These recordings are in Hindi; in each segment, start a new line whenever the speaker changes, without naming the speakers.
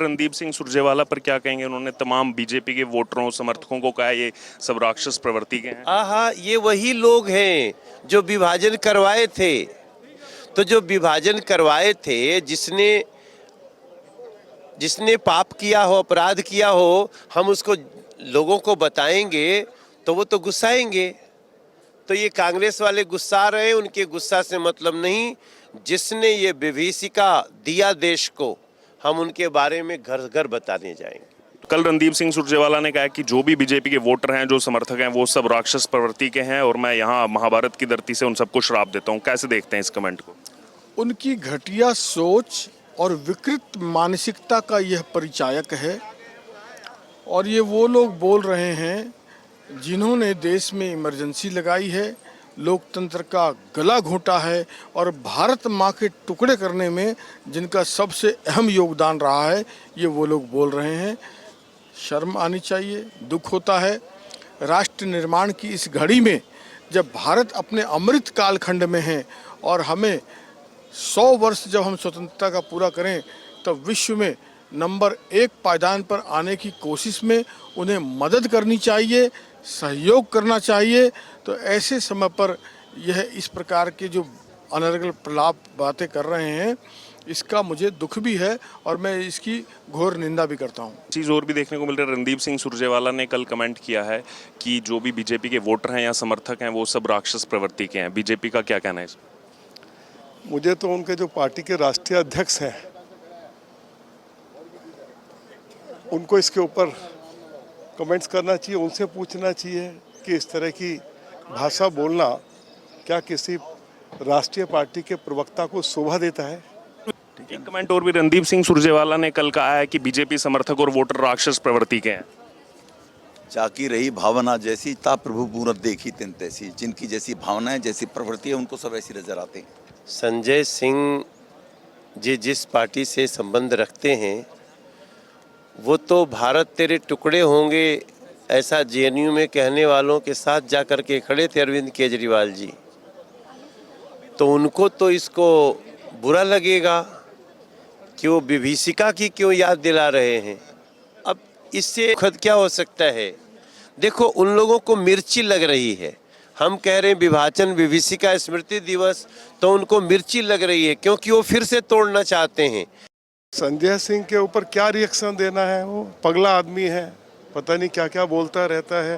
रणदीप सिंह सुरजेवाला पर क्या कहेंगे? उन्होंने तमाम बीजेपी के वोटरों समर्थकों को कहा ये सब राक्षस प्रवृत्ति के हैं।
आहा, ये वही लोग हैं जो विभाजन करवाए थे। तो जो विभाजन करवाए थे, जिसने पाप किया हो, अपराध किया हो, हम उसको लोगों को बताएंगे तो वो तो गुस्साएंगे। तो ये कांग्रेस वाले गुस्सा रहे हैं, उनके गुस्सा से मतलब नहीं। जिसने ये विभीषिका दिया देश को, हम उनके बारे में घर घर बताने जाएंगे।
कल रणदीप सिंह सुरजेवाला ने कहा कि जो भी बीजेपी के वोटर हैं, जो समर्थक हैं, वो सब राक्षस प्रवृत्ति के हैं और मैं यहाँ महाभारत की धरती से उन सबको श्राप देता हूँ। कैसे देखते हैं इस कमेंट को?
उनकी घटिया सोच और विकृत मानसिकता का यह परिचायक है। और ये वो लोग बोल रहे हैं जिन्होंने देश में इमरजेंसी लगाई है, लोकतंत्र का गला घोंटा है और भारत माँ के टुकड़े करने में जिनका सबसे अहम योगदान रहा है, ये वो लोग बोल रहे हैं। शर्म आनी चाहिए, दुख होता है। राष्ट्र निर्माण की इस घड़ी में जब भारत अपने अमृत कालखंड में है और हमें 100 वर्ष जब हम स्वतंत्रता का पूरा करें, तब विश्व में नंबर 1 पायदान पर आने की कोशिश में उन्हें मदद करनी चाहिए, सहयोग करना चाहिए। तो ऐसे समय पर यह इस प्रकार के जो अनर्गल प्रलाप बातें कर रहे हैं, इसका मुझे दुख भी है और मैं इसकी घोर निंदा भी करता हूँ।
चीज़ और भी देखने को मिल रहा है, रणदीप सिंह सुरजेवाला ने कल कमेंट किया है कि जो भी बीजेपी के वोटर हैं या समर्थक हैं, वो सब राक्षस प्रवृत्ति के हैं। बीजेपी का क्या कहना है इसमें?
मुझे तो उनके जो पार्टी के राष्ट्रीय अध्यक्ष हैं, उनको इसके ऊपर कमेंट्स करना चाहिए, उनसे पूछना चाहिए कि इस तरह की भाषा बोलना क्या किसी राष्ट्रीय पार्टी के प्रवक्ता को शोभा देता है?
एक कमेंट और भी, रणदीप सिंह सुरजेवाला ने कल कहा है कि बीजेपी समर्थक और वोटर राक्षस प्रवृत्ति के हैं।
चाकी रही भावना जैसी, ता प्रभु पूरत देखी तिन तैसी। जिनकी जैसी भावनाएं, जैसी प्रवृत्ति है, उनको सब ऐसी नजर आते हैं।
संजय सिंह जी जिस पार्टी से संबंध रखते हैं, वो तो भारत तेरे टुकड़े होंगे ऐसा जेएनयू में कहने वालों के साथ जाकर के खड़े थे अरविंद केजरीवाल जी। तो उनको तो इसको बुरा लगेगा कि वो विभीषिका की क्यों याद दिला रहे हैं। अब इससे खुद क्या हो सकता है? देखो, उन लोगों को मिर्ची लग रही है। हम कह रहे हैं विभाजन विभीषिका स्मृति दिवस, तो उनको मिर्ची लग रही है क्योंकि वो फिर से तोड़ना चाहते हैं।
संजय सिंह के ऊपर क्या रिएक्शन देना है? वो पगला आदमी है, पता नहीं क्या क्या बोलता रहता है।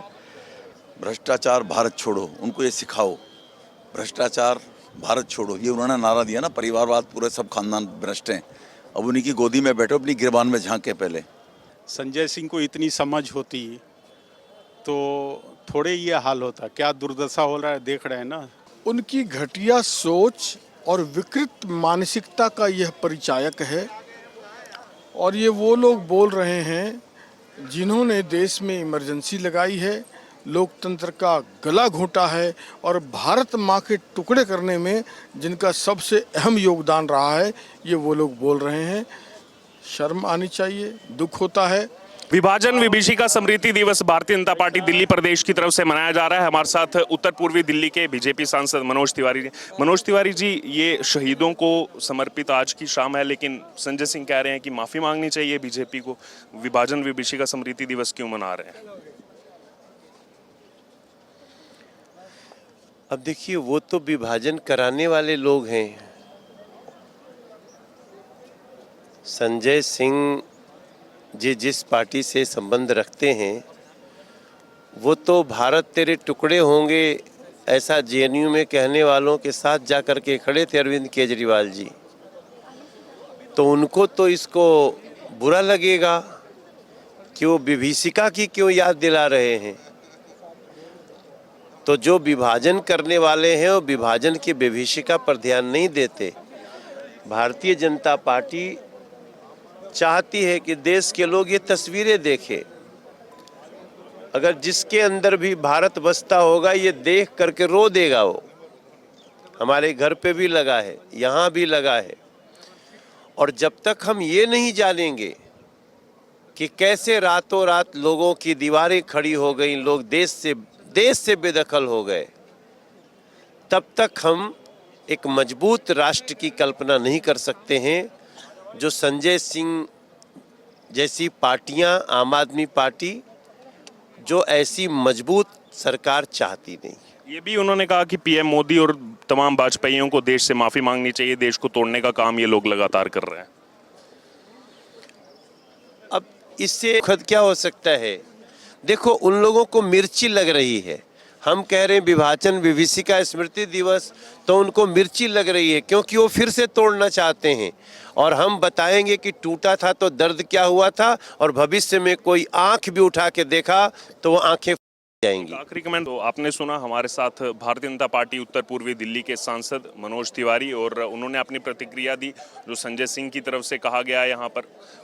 भ्रष्टाचार भारत छोड़ो, उनको ये सिखाओ। भ्रष्टाचार भारत छोड़ो, ये उन्होंने नारा दिया ना, परिवारवाद, पूरे सब खानदान भ्रष्ट हैं। अब उन्हीं की गोदी में बैठो, अपनी गिरबान में झांके। पहले
संजय सिंह को इतनी समझ होती तो थोड़े ये हाल होता। क्या दुर्दशा हो रहा है, देख रहे हैं ना।
उनकी घटिया सोच और विकृत मानसिकता का यह परिचायक है। और ये वो लोग बोल रहे हैं जिन्होंने देश में इमरजेंसी लगाई है, लोकतंत्र का गला घोंटा है और भारत माँ के टुकड़े करने में जिनका सबसे अहम योगदान रहा है, ये वो लोग बोल रहे हैं। शर्म आनी चाहिए, दुख होता है।
विभाजन विभीषिका स्मृति दिवस भारतीय जनता पार्टी दिल्ली प्रदेश की तरफ से मनाया जा रहा है। हमारे साथ उत्तर पूर्वी दिल्ली के बीजेपी सांसद मनोज तिवारी जी। मनोज तिवारी जी, ये शहीदों को समर्पित आज की शाम है, लेकिन संजय सिंह कह रहे हैं कि माफी मांगनी चाहिए बीजेपी को। विभाजन विभीषिका स्मृति दिवस क्यों मना रहे हैं?
अब देखिए, वो तो विभाजन कराने वाले लोग हैं। संजय सिंह जी जिस पार्टी से संबंध रखते हैं, वो तो भारत तेरे टुकड़े होंगे ऐसा जेएनयू में कहने वालों के साथ जाकर के खड़े थे अरविंद केजरीवाल जी। तो उनको तो इसको बुरा लगेगा कि वो विभीषिका की क्यों याद दिला रहे हैं। तो जो विभाजन करने वाले हैं वो विभाजन की विभीषिका पर ध्यान नहीं देते। भारतीय जनता पार्टी चाहती है कि देश के लोग ये तस्वीरें देखें। अगर जिसके अंदर भी भारत बसता होगा, ये देख करके रो देगा। वो हमारे घर पे भी लगा है, यहाँ भी लगा है। और जब तक हम ये नहीं जानेंगे कि कैसे रातों रात लोगों की दीवारें खड़ी हो गई, लोग देश से बेदखल हो गए, तब तक हम एक मजबूत राष्ट्र की कल्पना नहीं कर सकते हैं। जो संजय सिंह जैसी पार्टियां, आम आदमी पार्टी, जो ऐसी मजबूत सरकार चाहती नहीं।
ये भी उन्होंने कहा कि पीएम मोदी और तमाम वाजपेयियों को देश से माफी मांगनी चाहिए, देश को तोड़ने का काम ये लोग लगातार कर रहे हैं।
अब इससे खुद क्या हो सकता है? देखो, उन लोगों को मिर्ची लग रही है। हम कह रहे हैं विभाजन विभीषिका स्मृति दिवस, तो उनको मिर्ची लग रही है क्योंकि वो फिर से तोड़ना चाहते हैं। और हम बताएंगे कि टूटा था तो दर्द क्या हुआ था, और भविष्य में कोई आंख भी उठा के देखा तो वो आंखें जाएंगी।
आखिरी कमेंट, तो आपने सुना हमारे साथ भारतीय जनता पार्टी उत्तर पूर्वी दिल्ली के सांसद मनोज तिवारी, और उन्होंने अपनी प्रतिक्रिया दी जो संजय सिंह की तरफ से कहा गया यहाँ पर,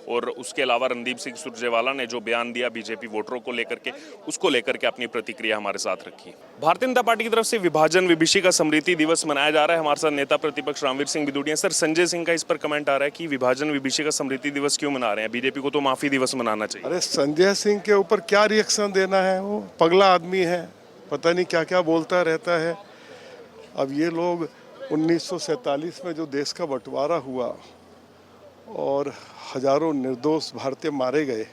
और उसके अलावा रणदीप सिंह सुरजेवाला ने जो बयान दिया बीजेपी वोटरों को लेकर के, उसको लेकर के अपनी प्रतिक्रिया हमारे साथ रखी। भारतीय जनता पार्टी की तरफ से विभाजन विभीषिका स्मृति दिवस मनाया जा रहा है। हमारे साथ नेता प्रतिपक्ष रामवीर सिंह बिदुड़िया। सर, संजय सिंह का इस पर कमेंट आ रहा है कि विभाजन विभीषिका स्मृति दिवस क्यों मना रहे हैं, बीजेपी को तो माफी दिवस मनाना चाहिए।
अरे संजय सिंह के ऊपर क्या रिएक्शन देना है? वो पगला आदमी है, पता नहीं क्या क्या बोलता रहता है। अब ये लोग 1947 में जो देश का बंटवारा हुआ और हजारों निर्दोष भारतीय मारे गए,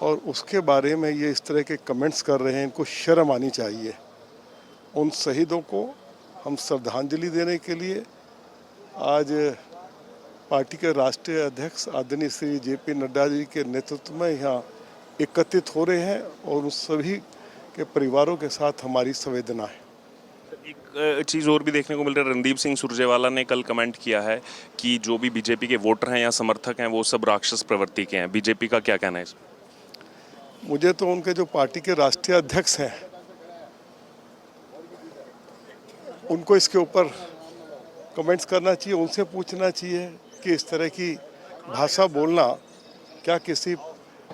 और उसके बारे में ये इस तरह के कमेंट्स कर रहे हैं, इनको शर्म आनी चाहिए। उन शहीदों को हम श्रद्धांजलि देने के लिए आज पार्टी के राष्ट्रीय अध्यक्ष आदरणीय श्री जेपी नड्डा जी के नेतृत्व में यहाँ एकत्रित हो रहे हैं, और उस सभी के परिवारों के साथ हमारी संवेदना है।
एक चीज़ और भी देखने को मिल रहा है, रणदीप सिंह सुरजेवाला ने कल कमेंट किया है कि जो भी बीजेपी के वोटर हैं या समर्थक हैं वो सब राक्षस प्रवृत्ति के हैं। बीजेपी का क्या कहना है इसमें?
मुझे तो उनके जो पार्टी के राष्ट्रीय अध्यक्ष हैं उनको इसके ऊपर कमेंट्स करना चाहिए, उनसे पूछना चाहिए कि इस तरह की भाषा बोलना क्या किसी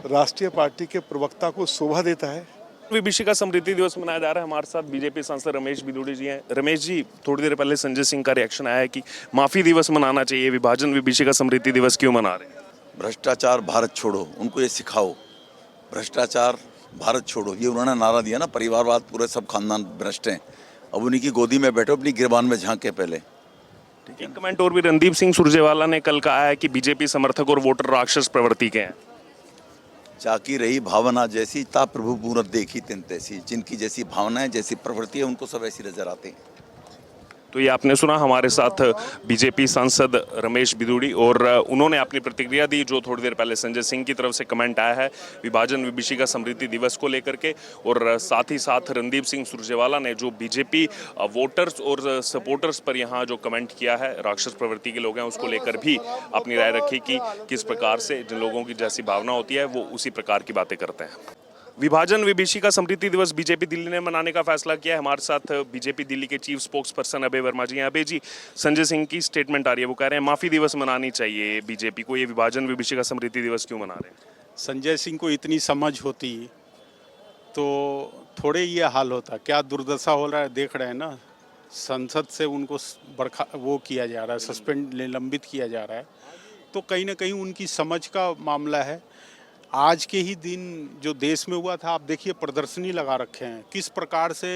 राष्ट्रीय पार्टी के प्रवक्ता को शोभा देता है?
विभीषिका स्मृति दिवस मनाया जा रहा है। हमारे साथ बीजेपी सांसद रमेश बिदुड़ी जी हैं। रमेश जी, थोड़ी देर पहले संजय सिंह का रिएक्शन आया है कि माफी दिवस मनाना चाहिए, विभाजन विभीषिका स्मृति दिवस क्यों मना रहे हैं?
भ्रष्टाचार भारत छोड़ो, उनको ये सिखाओ। भ्रष्टाचार भारत छोड़ो, ये उन्होंने नारा दिया ना, परिवारवाद पूरे सब खानदान भ्रष्ट हैं। अब उन्हीं की गोदी में बैठो, अपनी गिरबान में झांके पहले।
एक कमेंट और भी, रणदीप सिंह सुरजेवाला ने कल कहा है कि बीजेपी समर्थक और वोटर राक्षस प्रवृत्ति के हैं।
चाकी रही भावना जैसी, ता प्रभु पूरत देखी तिन तैसी। जिनकी जैसी भावनाएं, जैसी प्रवृत्ति है, उनको सब ऐसी नजर आते हैं।
तो ये आपने सुना हमारे साथ बीजेपी सांसद रमेश बिदुड़ी, और उन्होंने अपनी प्रतिक्रिया दी जो थोड़ी देर पहले संजय सिंह की तरफ से कमेंट आया है विभाजन विभीषिका स्मृति दिवस को लेकर के, और साथ ही साथ रणदीप सिंह सुरजेवाला ने जो बीजेपी वोटर्स और सपोर्टर्स पर यहाँ जो कमेंट किया है, राक्षस प्रवृत्ति के लोग हैं, उसको लेकर भी अपनी राय रखी कि किस प्रकार से जिन लोगों की जैसी भावना होती है वो उसी प्रकार की बातें करते हैं। विभाजन विभीषिका स्मृति दिवस बीजेपी दिल्ली ने मनाने का फैसला किया है। हमारे साथ बीजेपी दिल्ली के chief spokes person Abhay Verma जी हैं। अभय जी, संजय सिंह की स्टेटमेंट आ रही है, वो कह रहे हैं माफी दिवस मनानी चाहिए बीजेपी को, ये विभाजन विभीषिका स्मृति दिवस क्यों मना रहे हैं?
संजय सिंह को इतनी समझ होती तो थोड़े ये हाल होता। क्या दुर्दशा हो रहा है देख रहे हैं ना, संसद से उनको वो किया जा रहा है, सस्पेंड निलंबित किया जा रहा है। तो कहीं ना कहीं उनकी समझ का मामला है। आज के ही दिन जो देश में हुआ था, आप देखिए प्रदर्शनी लगा रखे हैं, किस प्रकार से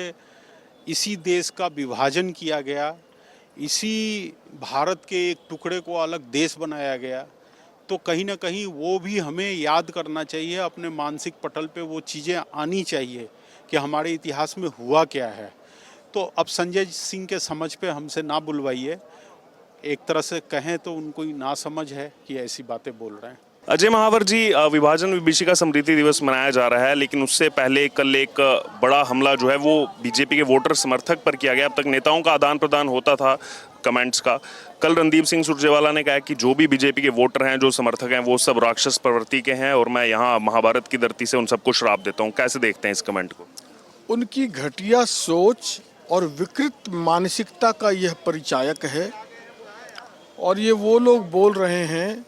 इसी देश का विभाजन किया गया, इसी भारत के एक टुकड़े को अलग देश बनाया गया। तो कहीं ना कहीं वो भी हमें याद करना चाहिए, अपने मानसिक पटल पे वो चीज़ें आनी चाहिए कि हमारे इतिहास में हुआ क्या है। तो अब संजय सिंह के समझ पे हमसे ना बुलवाइए, एक तरह से कहें तो उनको ना समझ है कि ऐसी बातें बोल रहे हैं।
अजय महावर जी, विभाजन विभीषिका स्मृति दिवस मनाया जा रहा है, लेकिन उससे पहले कल एक बड़ा हमला जो है वो बीजेपी के वोटर समर्थक पर किया गया। अब तक नेताओं का आदान प्रदान होता था कमेंट्स का। कल रणदीप सिंह सुरजेवाला ने कहा कि जो भी बीजेपी के वोटर हैं, जो समर्थक हैं, वो सब राक्षस प्रवृत्ति के हैं, और मैं यहाँ महाभारत की धरती से उन सबको श्राप देता हूँ। कैसे देखते हैं इस कमेंट को?
उनकी घटिया सोच और विकृत मानसिकता का यह परिचायक है, और ये वो लोग बोल रहे हैं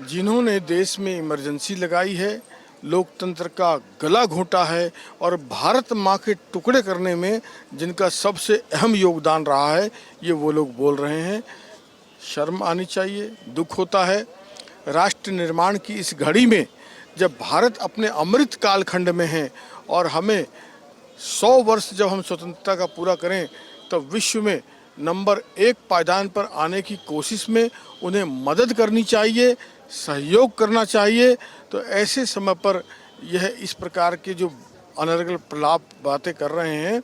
जिन्होंने देश में इमरजेंसी लगाई है, लोकतंत्र का गला घोंटा है, और भारत माँ के टुकड़े करने में जिनका सबसे अहम योगदान रहा है, ये वो लोग बोल रहे हैं। शर्म आनी चाहिए, दुख होता है। राष्ट्र निर्माण की इस घड़ी में जब भारत अपने अमृत कालखंड में है, और हमें 100 वर्ष जब हम स्वतंत्रता का पूरा करें, तब विश्व में नंबर 1 पायदान पर आने की कोशिश में उन्हें मदद करनी चाहिए, सहयोग करना चाहिए। तो ऐसे समय पर यह इस प्रकार के जो अनर्गल प्रलाप बातें कर रहे हैं,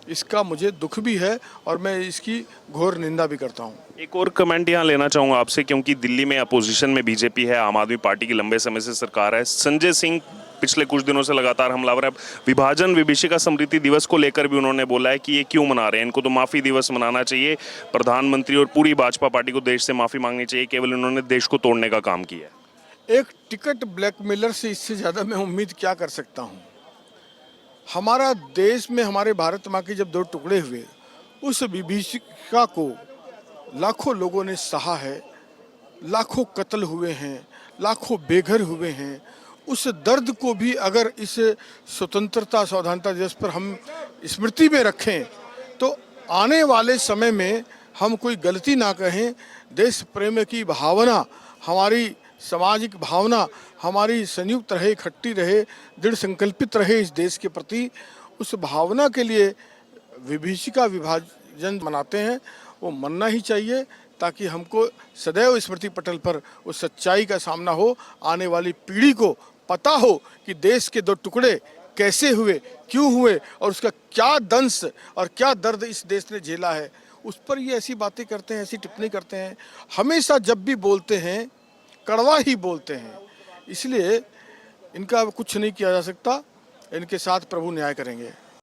इसका मुझे दुख भी है और मैं इसकी घोर निंदा भी करता हूँ।
एक और कमेंट यहाँ लेना चाहूँगा आपसे, क्योंकि दिल्ली में अपोजिशन में बीजेपी है, आम आदमी पार्टी की लंबे समय से सरकार है। संजय सिंह पिछले कुछ दिनों से लगातार हमलावर है। विभाजन विभीषिका स्मृति दिवस को लेकर भी उन्होंने बोला है कि ये क्यों मना रहे हैं, इनको तो माफ़ी दिवस मनाना चाहिए। प्रधानमंत्री और पूरी भाजपा पार्टी को देश से माफ़ी मांगनी चाहिए, केवल उन्होंने देश को तोड़ने का काम किया है।
एक टिकट ब्लैकमेलर से इससे ज़्यादा मैं उम्मीद क्या कर सकता हूँ। हमारा देश में हमारे भारत माँ के जब 2 टुकड़े हुए, उस विभीषिका को लाखों लोगों ने सहा है, लाखों कत्ल हुए हैं, लाखों बेघर हुए हैं। उस दर्द को भी अगर इस स्वतंत्रता सावधानता दिवस पर हम स्मृति में रखें तो आने वाले समय में हम कोई गलती ना कहें। देश प्रेम की भावना, हमारी सामाजिक भावना हमारी संयुक्त रहे, इकट्ठी रहे, दृढ़ संकल्पित रहे इस देश के प्रति। उस भावना के लिए विभीषिका विभाजन मनाते हैं, वो मनना ही चाहिए, ताकि हमको सदैव स्मृति पटल पर उस सच्चाई का सामना हो, आने वाली पीढ़ी को पता हो कि देश के 2 टुकड़े कैसे हुए, क्यों हुए और उसका क्या दंश और क्या दर्द इस देश ने झेला है। उस पर ये ऐसी बातें करते हैं, ऐसी टिप्पणी करते हैं। हमेशा जब भी बोलते हैं कड़वा ही बोलते हैं, इसलिए इनका कुछ नहीं किया जा सकता। इनके साथ प्रभु न्याय करेंगे।